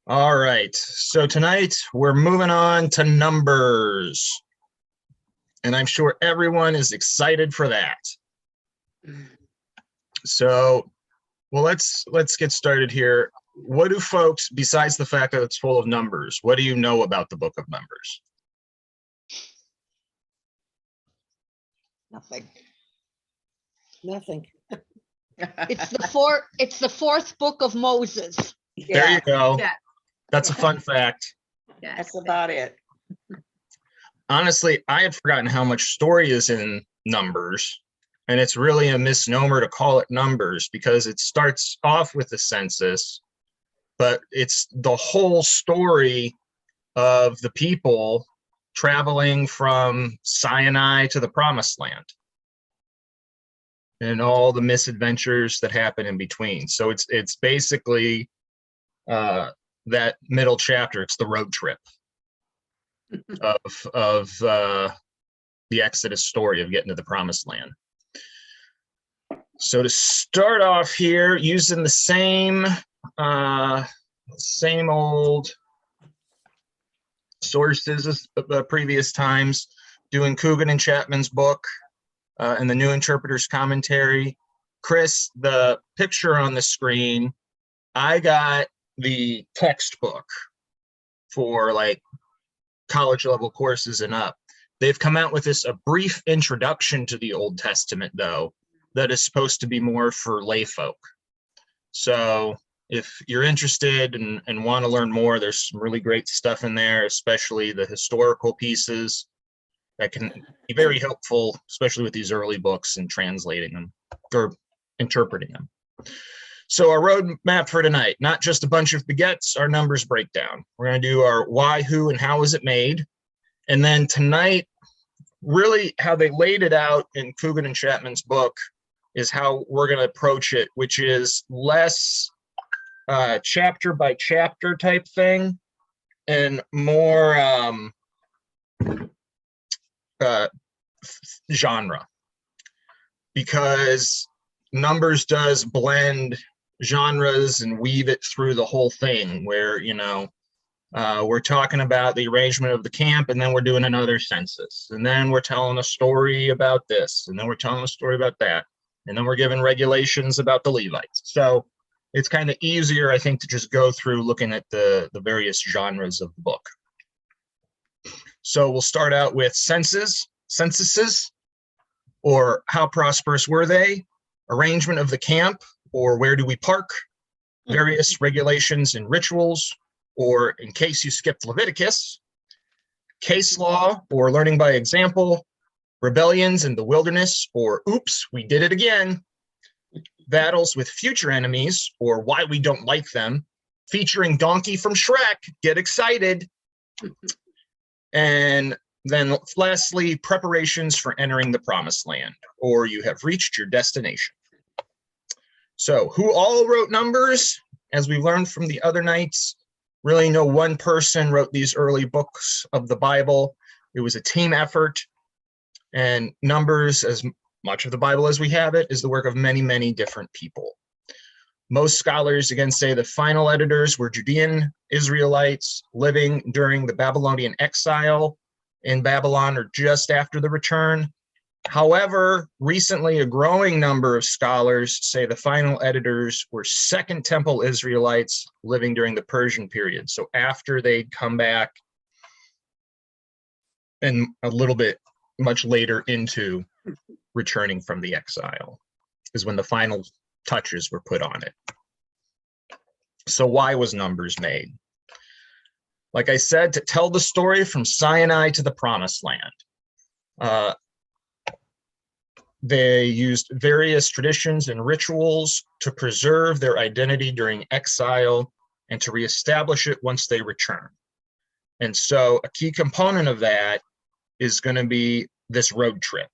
All right, so tonight we're moving on to numbers, and I'm sure everyone is excited for that. So, well, let's get started here. What do folks, besides the fact that it's full of numbers, what do you know about the book of Numbers? Nothing. It's the fourth book of Moses. There you go. Yeah. That's a fun fact. That's about it. Honestly, I had forgotten how much story is in Numbers, and it's really a misnomer to call it Numbers because it starts off with the census, but it's the whole story of the people traveling from Sinai to the Promised Land and all the misadventures that happen in between. So it's basically that middle chapter. It's the road trip of the Exodus story of getting to the Promised Land. So to start off here, using the same old sources as the previous times, doing Coogan and Chapman's book and the New Interpreter's Commentary. Chris, the picture on the screen, I got the textbook for like college level courses and up. They've come out with this, a brief introduction to the Old Testament, though, that is supposed to be more for lay folk. So if you're interested and want to learn more, there's some really great stuff in there, especially the historical pieces that can be very helpful, especially with these early books and translating them or interpreting them. So our roadmap for tonight, not just a bunch of begets, our numbers breakdown. We're going to do our why, who, and how is it made. And then tonight, really how they laid it out in Coogan and Chapman's book is how we're going to approach it, which is less chapter by chapter type thing and more genre, because Numbers does blend genres and weave it through the whole thing where, you know, we're talking about the arrangement of the camp, and then we're doing another census, and then we're telling a story about this, and then we're telling a story about that, and then we're giving regulations about the Levites. So it's kind of easier, I think, to just go through looking at the various genres of the book. So we'll start out with censuses, or how prosperous were they, arrangement of the camp, or where do we park, various regulations and rituals, or in case you skipped Leviticus, case law, or learning by example, rebellions in the wilderness, or oops, we did it again, battles with future enemies, or why we don't like them, featuring Donkey from Shrek, get excited, and then lastly, preparations for entering the Promised Land, or you have reached your destination. So who all wrote Numbers? As we learned from the other nights, really no one person wrote these early books of the Bible. It was a team effort, and Numbers, as much of the Bible as we have it, is the work of many, many different people. Most scholars, again, say the final editors were Judean Israelites living during the Babylonian exile in Babylon or just after the return. However, recently a growing number of scholars say the final editors were Second Temple Israelites living during the Persian period. So after they'd come back and a little bit much later into returning from the exile is when the final touches were put on it. So why was Numbers made? Like I said, to tell the story from Sinai to the Promised Land. They used various traditions and rituals to preserve their identity during exile and to reestablish it once they return. And so a key component of that is going to be this road trip.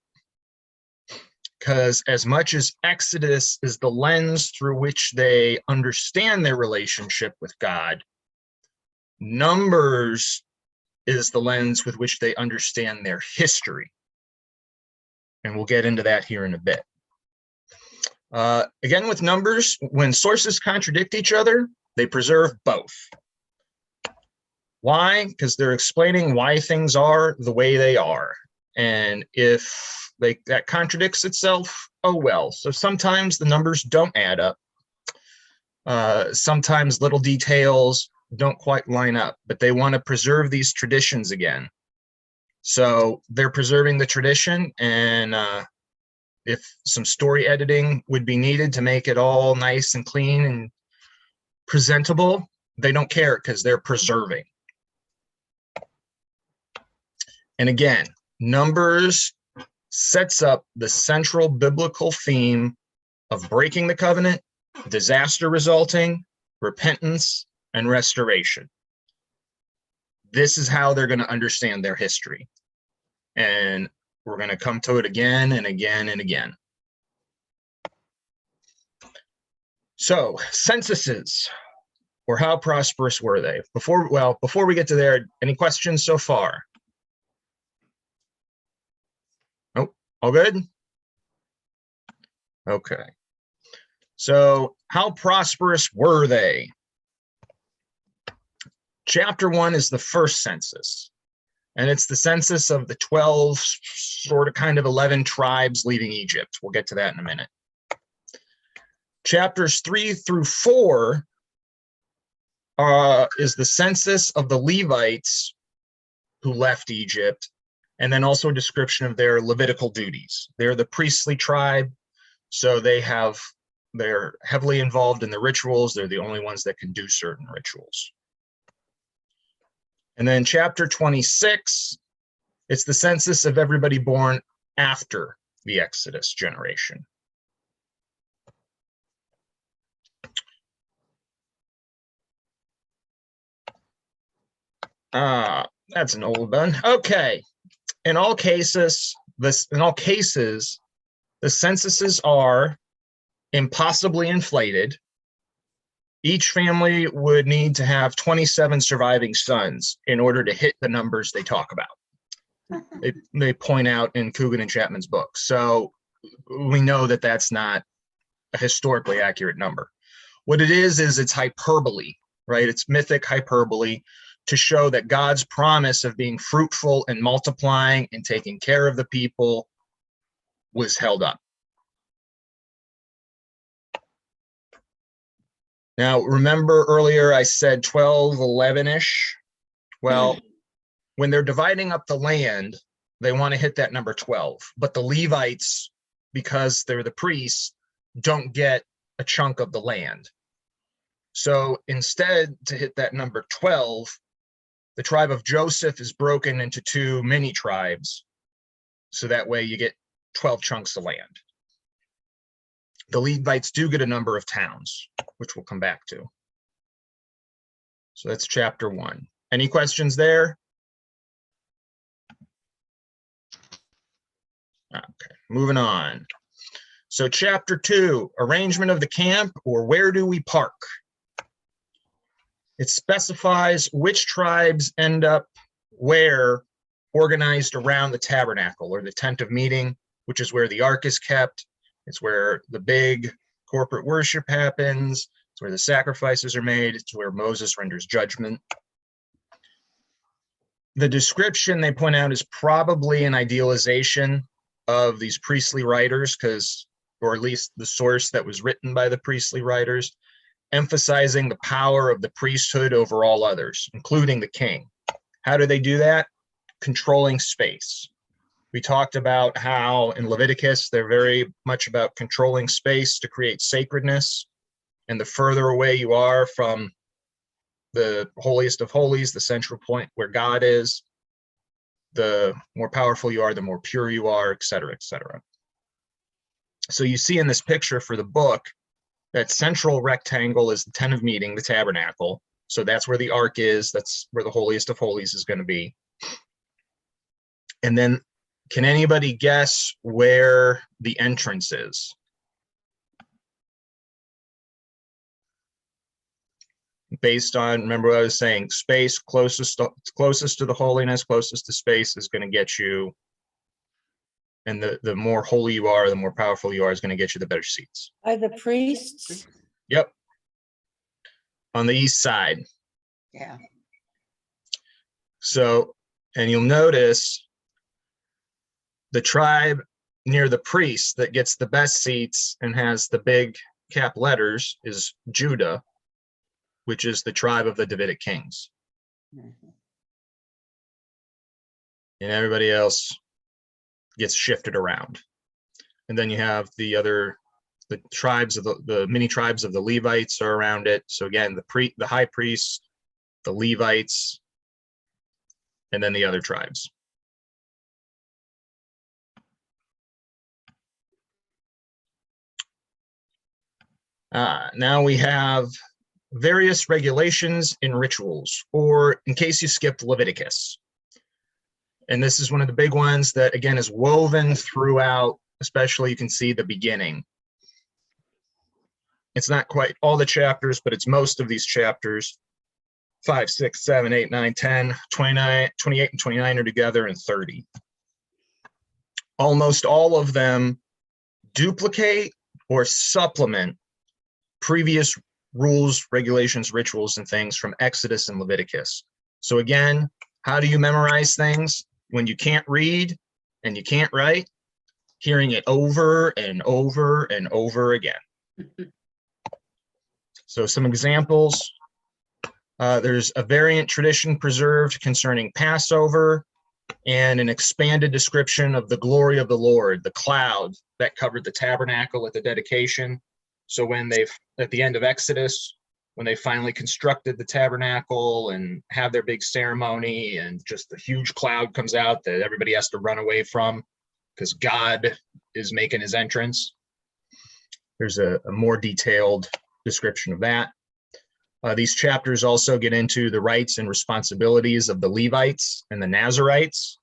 Because as much as Exodus is the lens through which they understand their relationship with God, Numbers is the lens with which they understand their history. And we'll get into that here in a bit. Again, with numbers, when sources contradict each other, they preserve both. Why? Because they're explaining why things are the way they are. And if that contradicts itself, oh well. So sometimes the numbers don't add up. Sometimes little details don't quite line up, but they want to preserve these traditions again. So they're preserving the tradition, and if some story editing would be needed to make it all nice and clean and presentable, they don't care because they're preserving. And again, Numbers sets up the central biblical theme of breaking the covenant, disaster resulting, repentance, and restoration. This is how they're going to understand their history. And we're going to come to it again and again and again. So, censuses, or how prosperous were they? Before we get to there, any questions so far? Nope, all good? Okay. So, how prosperous were they? Chapter 1 is the first census, and it's the census of the 12, sort of kind of 11 tribes leaving Egypt. We'll get to that in a minute. Chapters 3 through 4 is the census of the Levites who left Egypt, and then also a description of their Levitical duties. They're the priestly tribe, so they're heavily involved in the rituals. They're the only ones that can do certain rituals. And then chapter 26, it's the census of everybody born after the Exodus generation. That's an old one. Okay. In all cases, the censuses are impossibly inflated. Each family would need to have 27 surviving sons in order to hit the numbers they talk about. They point out in Coogan and Chapman's book. So we know that that's not a historically accurate number. What it is it's hyperbole, right? It's mythic hyperbole to show that God's promise of being fruitful and multiplying and taking care of the people was held up. Now, remember earlier I said 12, 11-ish? Well, when they're dividing up the land, they want to hit that number 12. But the Levites, because they're the priests, don't get a chunk of the land. So instead, to hit that number 12, the tribe of Joseph is broken into 2 mini tribes. So that way you get 12 chunks of land. The Levites do get a number of towns, which we'll come back to. So that's chapter 1. Any questions there? Okay, moving on. So chapter 2, arrangement of the camp, or where do we park? It specifies which tribes end up where, organized around the tabernacle or the tent of meeting, which is where the ark is kept. It's where the big corporate worship happens. It's where the sacrifices are made. It's where Moses renders judgment. The description they point out is probably an idealization of these priestly writers, or at least the source that was written by the priestly writers, emphasizing the power of the priesthood over all others, including the king. How do they do that? Controlling space. We talked about how in Leviticus, they're very much about controlling space to create sacredness. And the further away you are from the holiest of holies, the central point where God is, the more powerful you are, the more pure you are, et cetera, et cetera. So you see in this picture for the book, that central rectangle is the tent of meeting, the tabernacle. So that's where the ark is. That's where the holiest of holies is going to be. And then, can anybody guess where the entrance is? Based on, remember what I was saying, space closest to the holiness, closest to space is going to get you And the more holy you are, the more powerful you are, is going to get you the better seats. By the priests? Yep. On the east side. Yeah. So, and you'll notice the tribe near the priest that gets the best seats and has the big cap letters is Judah, which is the tribe of the Davidic kings. Mhm. And everybody else gets shifted around. And then you have the tribes of the many tribes of the Levites are around it. So again, the high priests, the Levites, and then the other tribes. Now we have various regulations and rituals, or in case you skipped Leviticus. And this is one of the big ones that, again, is woven throughout, especially you can see the beginning. It's not quite all the chapters, but it's most of these chapters. 5, 6, 7, 8, 9, 10, 29, 28, and 29 are together, and 30. Almost all of them duplicate or supplement previous rules, regulations, rituals, and things from Exodus and Leviticus. So again, how do you memorize things when you can't read and you can't write? Hearing it over and over and over again. So some examples. There's a variant tradition preserved concerning Passover and an expanded description of the glory of the Lord, the cloud that covered the tabernacle at the dedication. So when at the end of Exodus, when they finally constructed the tabernacle and have their big ceremony and just the huge cloud comes out that everybody has to run away from because God is making his entrance. There's a more detailed description of that. These chapters also get into the rights and responsibilities of the Levites and the Nazarites.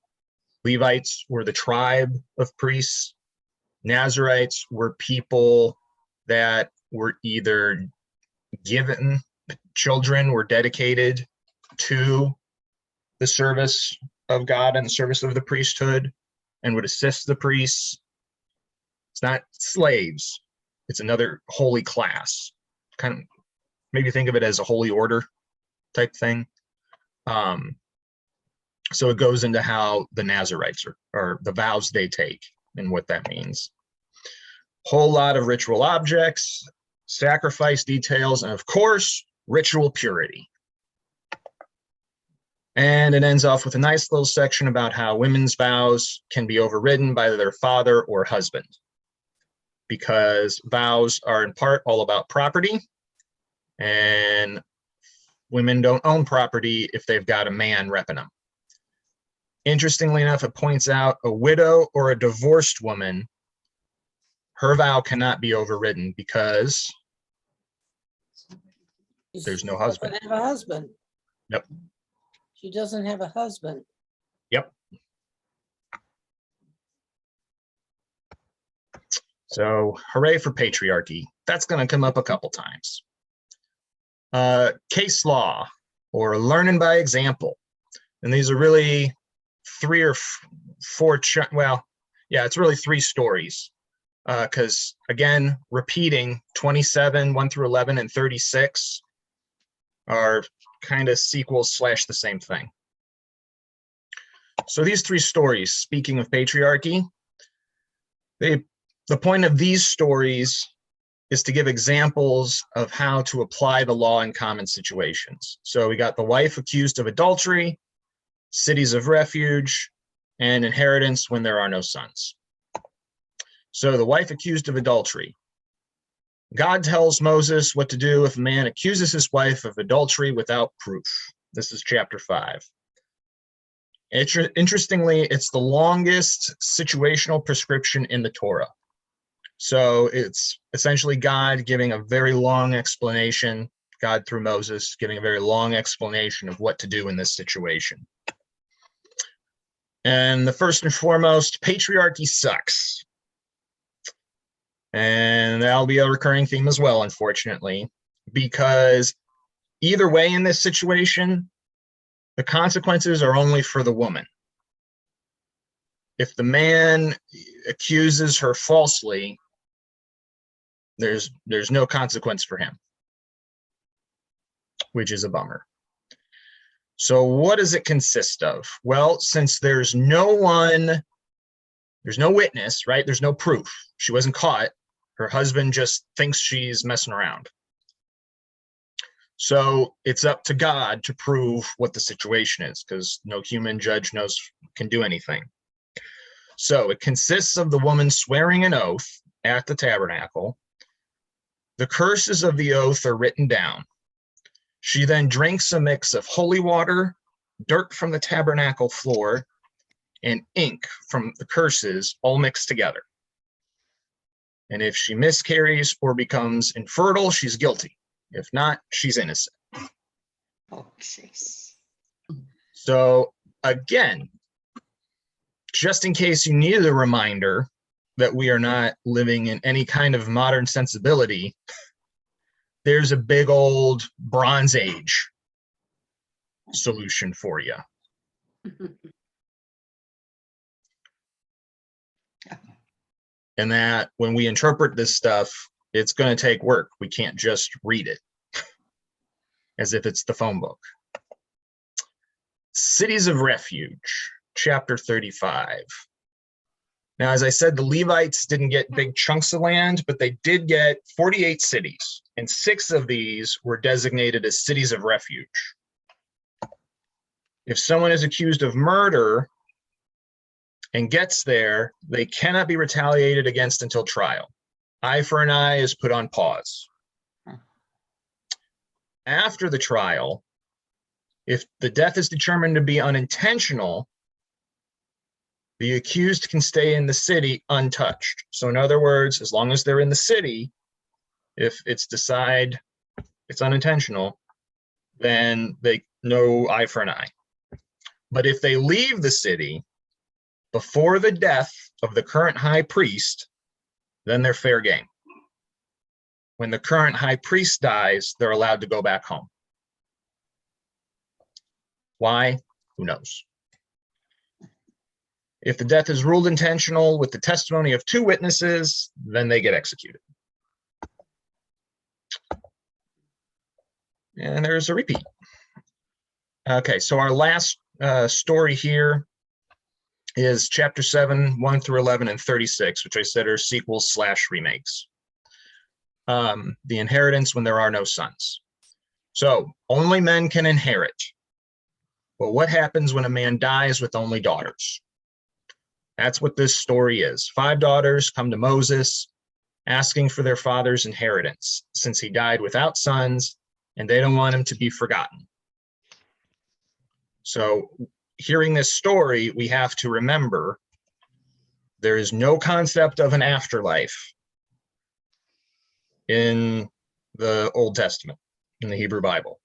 Levites were the tribe of priests. Nazarites were people that were either given, children were dedicated to the service of God and the service of the priesthood and would assist the priests. It's not slaves. It's another holy class. Kind of maybe think of it as a holy order type thing. So it goes into how the Nazarites are the vows they take and what that means. Whole lot of ritual objects, sacrifice details, and of course, ritual purity. And it ends off with a nice little section about how women's vows can be overridden by their father or husband, because vows are in part all about property, and women don't own property if they've got a man repping them. Interestingly enough, it points out a widow or a divorced woman, her vow cannot be overridden because there's no husband. Doesn't have a husband. Yep. She doesn't have a husband. Yep. So hooray for patriarchy. That's going to come up a couple times. Case law or learning by example. And these are really three or four, it's really three stories. Because again, repeating 27, 1 through 11, and 36 are kind of sequels / the same thing. So these three stories, speaking of patriarchy, the point of these stories is to give examples of how to apply the law in common situations. So we got the wife accused of adultery, cities of refuge, and inheritance when there are no sons. So the wife accused of adultery. God tells Moses what to do if a man accuses his wife of adultery without proof. This is chapter 5. Interestingly, it's the longest situational prescription in the Torah. So it's essentially God giving a very long explanation, God through Moses giving a very long explanation of what to do in this situation. And the first and foremost, patriarchy sucks. And that'll be a recurring theme as well, unfortunately, because either way in this situation, the consequences are only for the woman. if the man accuses her falsely, there's no consequence for him, which is a bummer. So what does it consist of? Well, since there's no witness, right? There's no proof. She wasn't caught. Her husband just thinks she's messing around. So it's up to God to prove what the situation is, because no human judge can do anything. So it consists of the woman swearing an oath at the tabernacle. The curses of the oath are written down. She then drinks a mix of holy water, dirt from the tabernacle floor, and ink from the curses all mixed together. And if she miscarries or becomes infertile, she's guilty. If not, she's innocent. Oh, jeez. So again, just in case you needed a reminder that we are not living in any kind of modern sensibility, there's a big old Bronze Age solution for you. And that when we interpret this stuff, it's going to take work. We can't just read it as if it's the phone book. Cities of Refuge, chapter 35. Now, as I said, the Levites didn't get big chunks of land, but they did get 48 cities, and 6 of these were designated as cities of refuge. If someone is accused of murder and gets there, they cannot be retaliated against until trial. Eye for an eye is put on pause. After the trial, if the death is determined to be unintentional, the accused can stay in the city untouched. So in other words, as long as they're in the city, if it's decided it's unintentional, then no eye for an eye. But if they leave the city before the death of the current high priest, then they're fair game. When the current high priest dies, they're allowed to go back home. Why? Who knows? If the death is ruled intentional with the testimony of 2 witnesses, then they get executed. And there's a repeat. Okay, so our last story here is chapter 7, 1 through 11, and 36, which I said are sequels / remakes. The inheritance when there are no sons. So only men can inherit. But what happens when a man dies with only daughters? That's what this story is. 5 daughters come to Moses asking for their father's inheritance, since he died without sons, and they don't want him to be forgotten. So hearing this story, we have to remember there is no concept of an afterlife in the Old Testament, in the Hebrew Bible.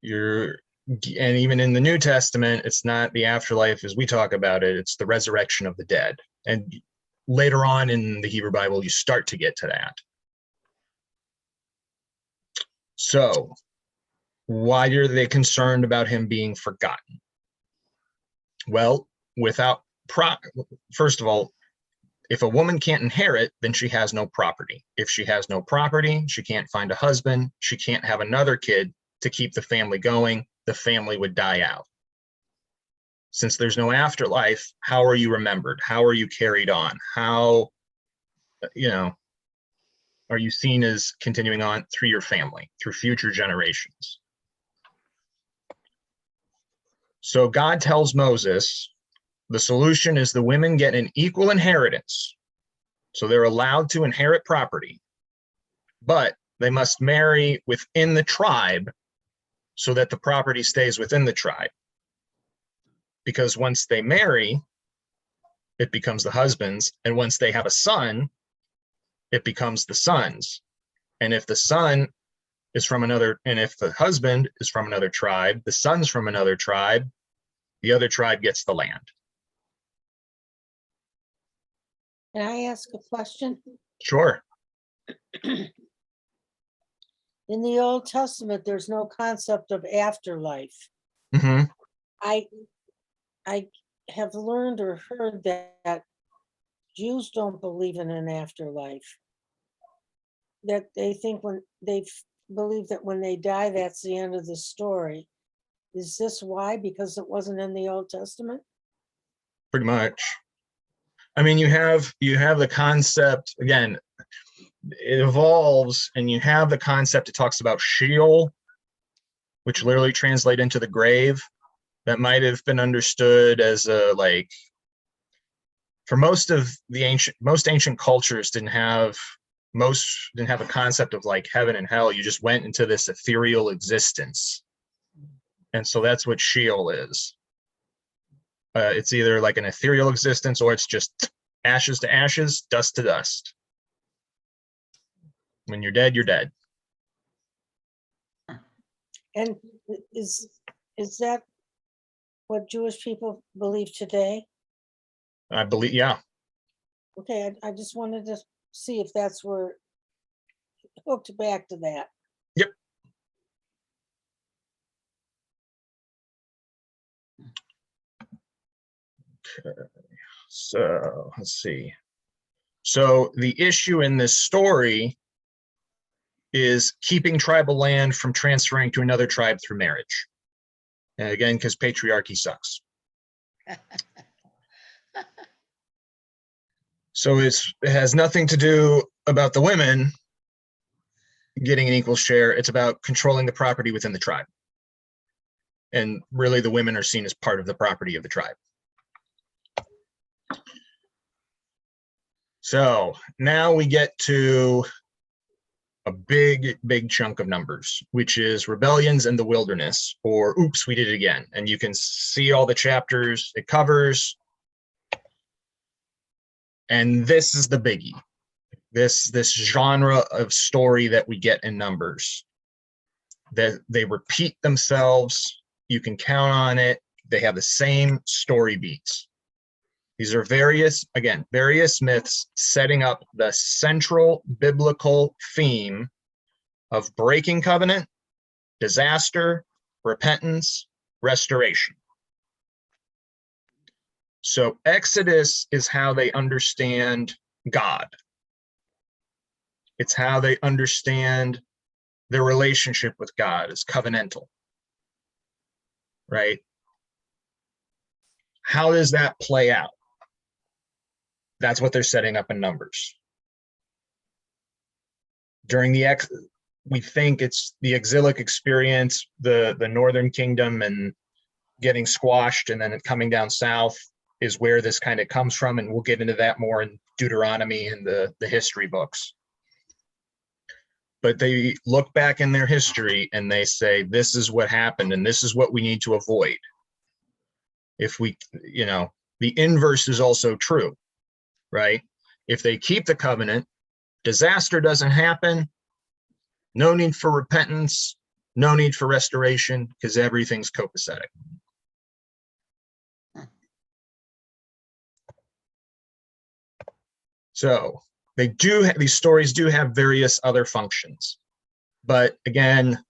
And even in the New Testament, it's not the afterlife as we talk about it, it's the resurrection of the dead. And later on in the Hebrew Bible, you start to get to that. So why are they concerned about him being forgotten? Well, first of all, if a woman can't inherit, then she has no property. If she has no property, she can't find a husband, she can't have another kid to keep the family going, the family would die out. Since there's no afterlife, how are you remembered? How are you carried on? How, are you seen as continuing on through your family, through future generations? So God tells Moses, the solution is the women get an equal inheritance. So they're allowed to inherit property, but they must marry within the tribe so that the property stays within the tribe. Because once they marry, it becomes the husband's, and once they have a son, it becomes the son's. And if the son is from another, and if the husband is from another tribe, the son's from another tribe, the other tribe gets the land. Can I ask a question? Sure. In the Old Testament, there's no concept of afterlife. Mm-hmm. I have learned or heard that Jews don't believe in an afterlife. That they think believe that when they die, that's the end of the story. Is this why? Because it wasn't in the Old Testament? Pretty much. I mean, you have the concept, again, it evolves, and you have the concept, it talks about Sheol, which literally translate into the grave. That might have been understood as a, like, for most ancient cultures didn't have a concept of like heaven and hell. You just went into this ethereal existence. And so that's what Sheol is. It's either like an ethereal existence, or it's just ashes to ashes, dust to dust. When you're dead, you're dead. And is that what Jewish people believe today? I believe, yeah. Okay, I just wanted to see if that's where hooked back to that. Yep. Okay. So let's see. So the issue in this story is keeping tribal land from transferring to another tribe through marriage. And again, because patriarchy sucks. So it has nothing to do about the women getting an equal share. It's about controlling the property within the tribe. And really, the women are seen as part of the property of the tribe. So now we get to a big chunk of numbers, which is rebellions in the wilderness, or oops, we did it again. And you can see all the chapters it covers. And this is the biggie. This genre of story that we get in Numbers, that they repeat themselves. You can count on it. They have the same story beats. These are various myths setting up the central biblical theme of breaking covenant, disaster, repentance, restoration. So Exodus is how they understand God. It's how they understand their relationship with God as covenantal, right? How does that play out? That's what they're setting up in Numbers. During we think it's the exilic experience, the northern kingdom and getting squashed, and then it coming down south is where this kind of comes from, and we'll get into that more in Deuteronomy and the history books. But they look back in their history and they say, this is what happened and this is what we need to avoid. If we, the inverse is also true, right? If they keep the covenant, disaster doesn't happen, no need for repentance, no need for restoration, because everything's copacetic. So these stories do have various other functions, but again,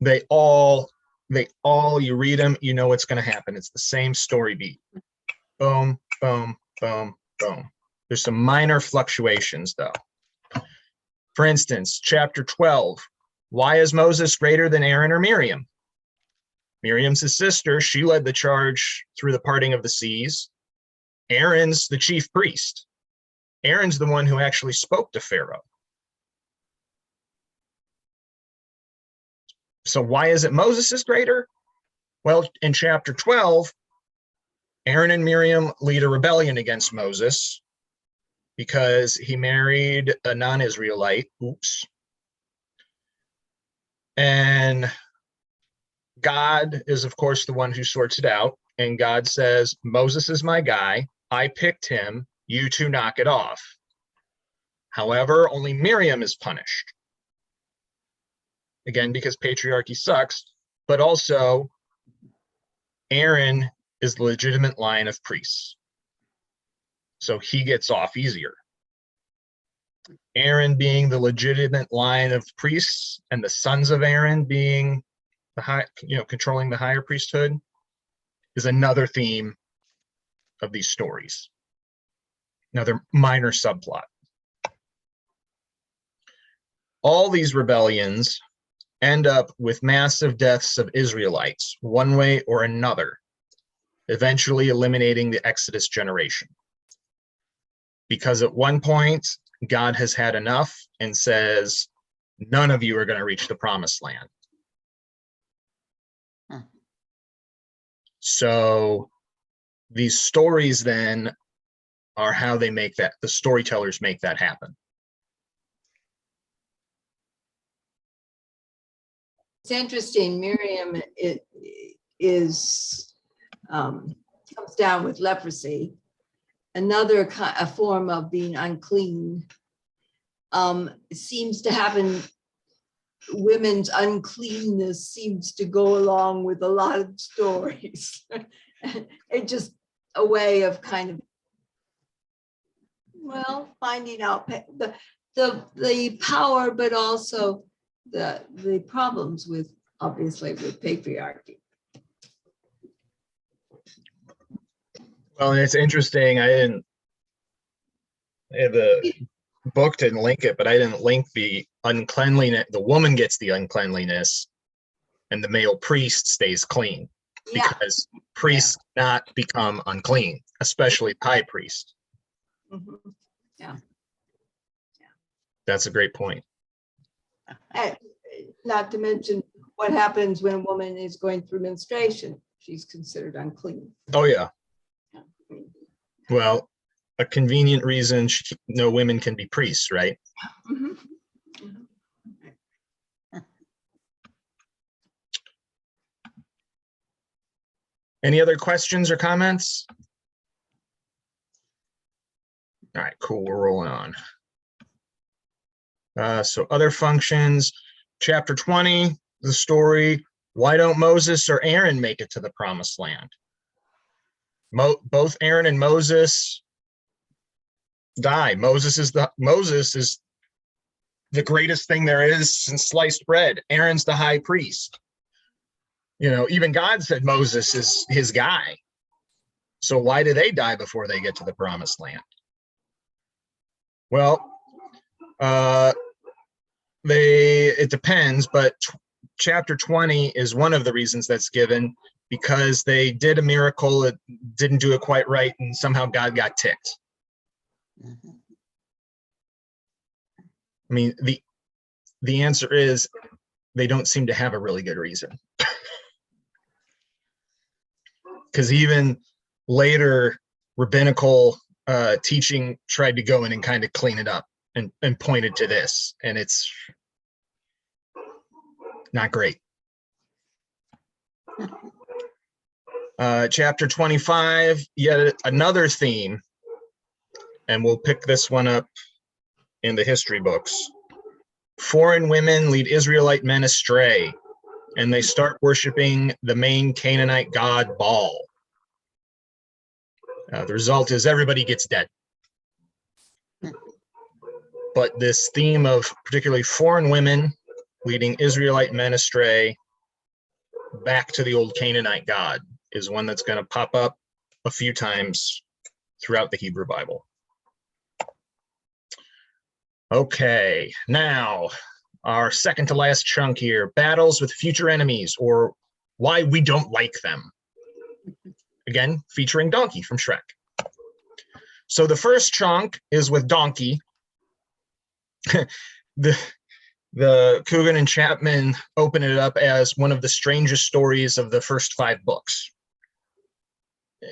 they all, you read them, you know what's going to happen. It's the same story beat. Boom, boom, boom, boom. There's some minor fluctuations though. For instance, chapter 12, why is Moses greater than Aaron or Miriam? Miriam's his sister. She led the charge through the parting of the seas. Aaron's the chief priest. Aaron's the one who actually spoke to Pharaoh. So why is it Moses is greater? Well, in chapter 12, Aaron and Miriam lead a rebellion against Moses because he married a non-Israelite. Oops. And God is, of course, the one who sorts it out. And God says, Moses is my guy. I picked him. You two knock it off. However, only Miriam is punished. Again, because patriarchy sucks, but also Aaron is the legitimate line of priests. So he gets off easier. Aaron being the legitimate line of priests and the sons of Aaron being the controlling the higher priesthood is another theme of these stories. Another minor subplot. All these rebellions end up with massive deaths of Israelites, one way or another, eventually eliminating the Exodus generation. Because at one point, God has had enough and says, none of you are going to reach the promised land. So these stories then are how they make that, the storytellers make that happen. It's interesting, Miriam comes down with leprosy, another a form of being unclean. Seems to happen, women's uncleanness seems to go along with a lot of stories. It's just a way of kind of, well, finding out the power, but also the problems with, obviously, with patriarchy. Well, and it's interesting. The book didn't link it, but I didn't link the uncleanliness. The woman gets the uncleanliness, and the male priest stays clean, because priests not become unclean, especially high priest. Mm-hmm. Yeah. That's a great point. And not to mention what happens when a woman is going through menstruation. She's considered unclean. Oh, yeah. Well, a convenient reason no women can be priests, right? Mm-hmm. Any other questions or comments? All right, cool, we're rolling on. So other functions, chapter 20, the story, why don't Moses or Aaron make it to the promised land? Both Aaron and Moses die. Moses is the greatest thing there is since sliced bread. Aaron's the high priest. You know, even God said Moses is his guy. So why do they die before they get to the promised land? Well, it depends, but chapter 20 is one of the reasons that's given, because they did a miracle, it didn't do it quite right, and somehow God got ticked. Mm-hmm. I mean, the answer is they don't seem to have a really good reason. Because even later rabbinical teaching tried to go in and kind of clean it up and pointed to this, and it's not great. Chapter 25, yet another theme, and we'll pick this one up in the history books. Foreign women lead Israelite men astray, and they start worshiping the main Canaanite god Baal. The result is everybody gets dead. But this theme of particularly foreign women leading Israelite men astray back to the old Canaanite god is one that's going to pop up a few times throughout the Hebrew Bible. Okay, now our second to last chunk here, battles with future enemies, or why we don't like them. Again, featuring Donkey from Shrek. So the first chunk is with Donkey. the Coogan and Chapman open it up as one of the strangest stories of the first 5 books.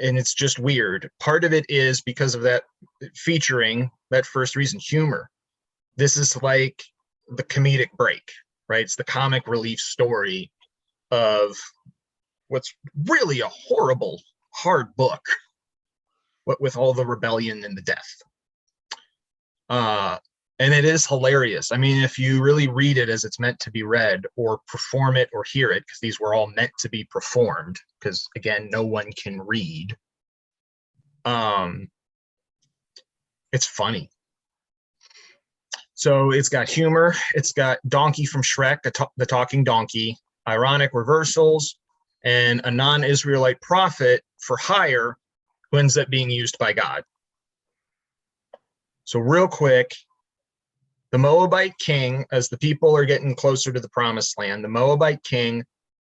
And it's just weird. Part of it is because of that featuring, that first reason, humor. This is like the comedic break, right? It's the comic relief story of what's really a horrible, hard book, with all the rebellion and the death. And it is hilarious. I mean, if you really read it as it's meant to be read, or perform it or hear it, because these were all meant to be performed, because again, no one can read. It's funny. So it's got humor. It's got Donkey from Shrek, the talking donkey, ironic reversals, and a non-Israelite prophet for hire who ends up being used by God. So real quick, the Moabite king, as the people are getting closer to the promised land, the Moabite king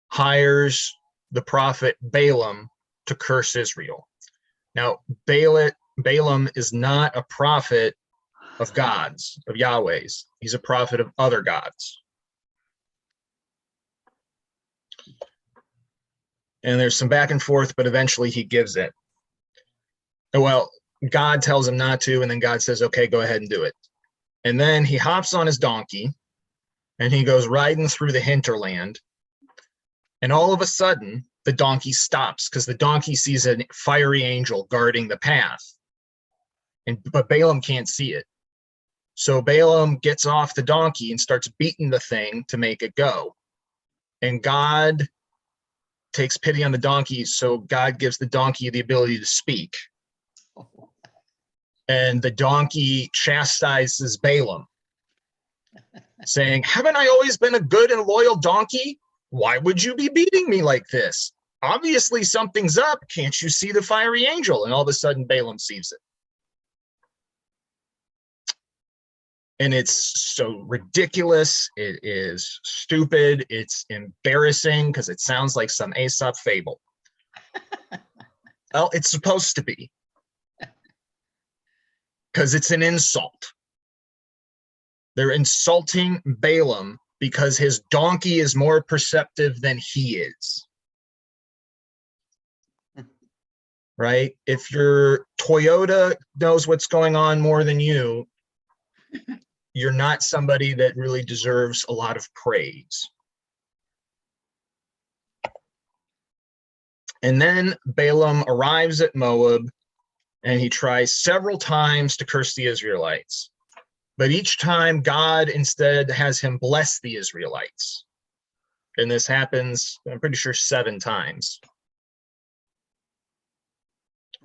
hires the prophet Balaam to curse Israel. Now, Balaam is not a prophet of gods, of Yahweh's. He's a prophet of other gods. And there's some back and forth, but eventually he gives it. Well, God tells him not to, and then God says, okay, go ahead and do it. And then he hops on his donkey, and he goes riding through the hinterland. And all of a sudden, the donkey stops because the donkey sees a fiery angel guarding the path. But Balaam can't see it. So Balaam gets off the donkey and starts beating the thing to make it go. And God takes pity on the donkey, so God gives the donkey the ability to speak. And the donkey chastises Balaam, saying, haven't I always been a good and loyal donkey? Why would you be beating me like this? Obviously something's up. Can't you see the fiery angel? And all of a sudden Balaam sees it. And it's so ridiculous. It is stupid. It's embarrassing because it sounds like some Aesop fable. Well, it's supposed to be. Because it's an insult. They're insulting Balaam because his donkey is more perceptive than he is. Right? If your Toyota knows what's going on more than you, you're not somebody that really deserves a lot of praise. And then Balaam arrives at Moab, and he tries several times to curse the Israelites. But each time God instead has him bless the Israelites. And this happens, I'm pretty sure, 7 times.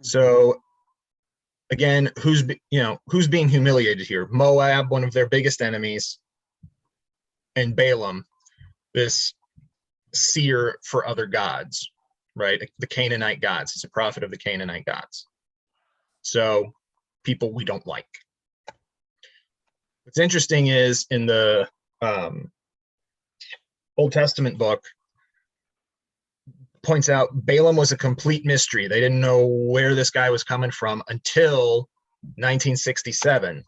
So again, who's being humiliated here? Moab, one of their biggest enemies, and Balaam, this seer for other gods, right? The Canaanite gods. He's a prophet of the Canaanite gods. So people we don't like. What's interesting is in the Old Testament book, points out Balaam was a complete mystery. They didn't know where this guy was coming from until 1967,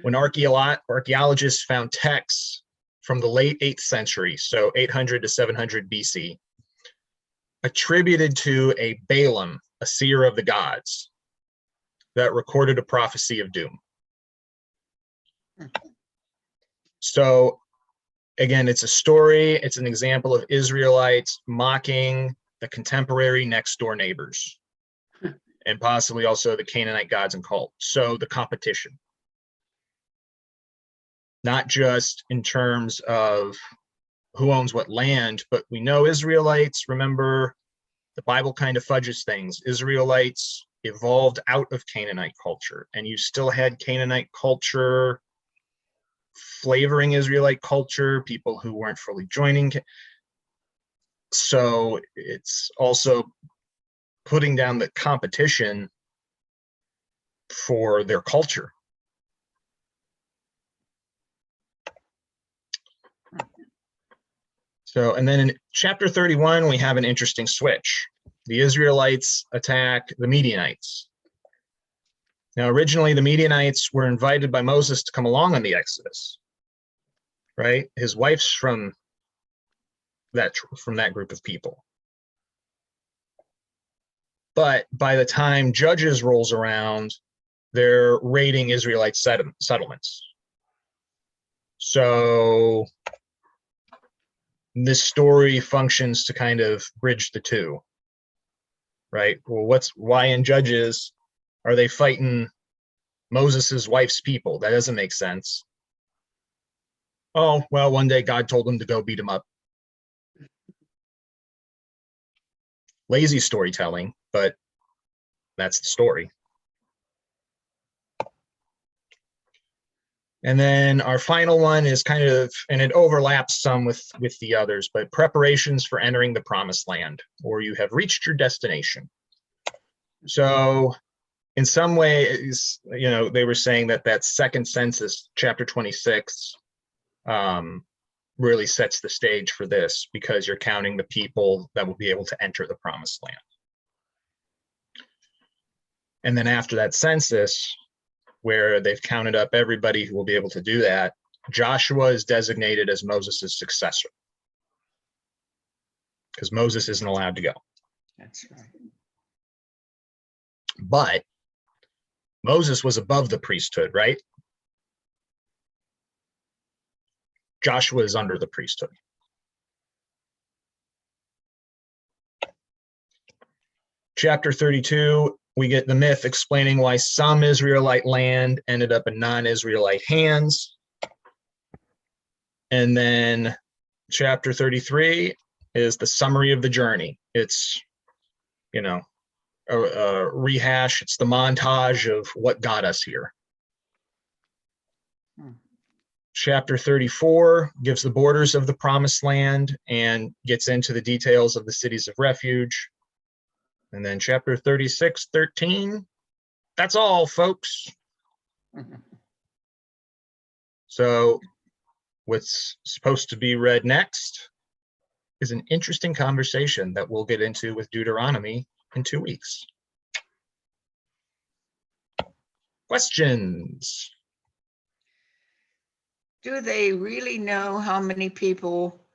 when archaeologists found texts from the late 8th century, so 800 to 700 BC, attributed to a Balaam, a seer of the gods, that recorded a prophecy of doom. So again, it's a story, it's an example of Israelites mocking the contemporary next door neighbors, and possibly also the Canaanite gods and cult. So the competition, not just in terms of who owns what land, but we know Israelites, remember, the Bible kind of fudges things. Israelites evolved out of Canaanite culture, and you still had Canaanite culture flavoring Israelite culture, people who weren't fully joining. So it's also putting down the competition for their culture. So, and then in chapter 31, we have an interesting switch. The Israelites attack the Midianites. Now, originally, the Midianites were invited by Moses to come along on the Exodus, right? His wife's from that group of people. But by the time Judges rolls around, they're raiding Israelite settlements. So this story functions to kind of bridge the two, right? Well, why in Judges are they fighting Moses's wife's people? That doesn't make sense. Oh, well, one day God told them to go beat him up. Lazy storytelling, but that's the story. And then our final one is kind of, and it overlaps some with the others, but preparations for entering the promised land, or you have reached your destination. So in some ways, you know, they were saying that that second census, chapter 26, really sets the stage for this, because you're counting the people that will be able to enter the promised land. And then after that census, where they've counted up everybody who will be able to do that, Joshua is designated as Moses' successor, because Moses isn't allowed to go. That's right. But Moses was above the priesthood, right? Joshua is under the priesthood. Chapter 32, we get the myth explaining why some Israelite land ended up in non-Israelite hands. And then chapter 33 is the summary of the journey. It's, you know, a rehash. It's the montage of what got us here. Chapter 34 gives the borders of the promised land and gets into the details of the cities of refuge. And then chapter 36, 13, that's all, folks. So what's supposed to be read next is an interesting conversation that we'll get into with Deuteronomy in 2 weeks. Questions? Do they really know how many people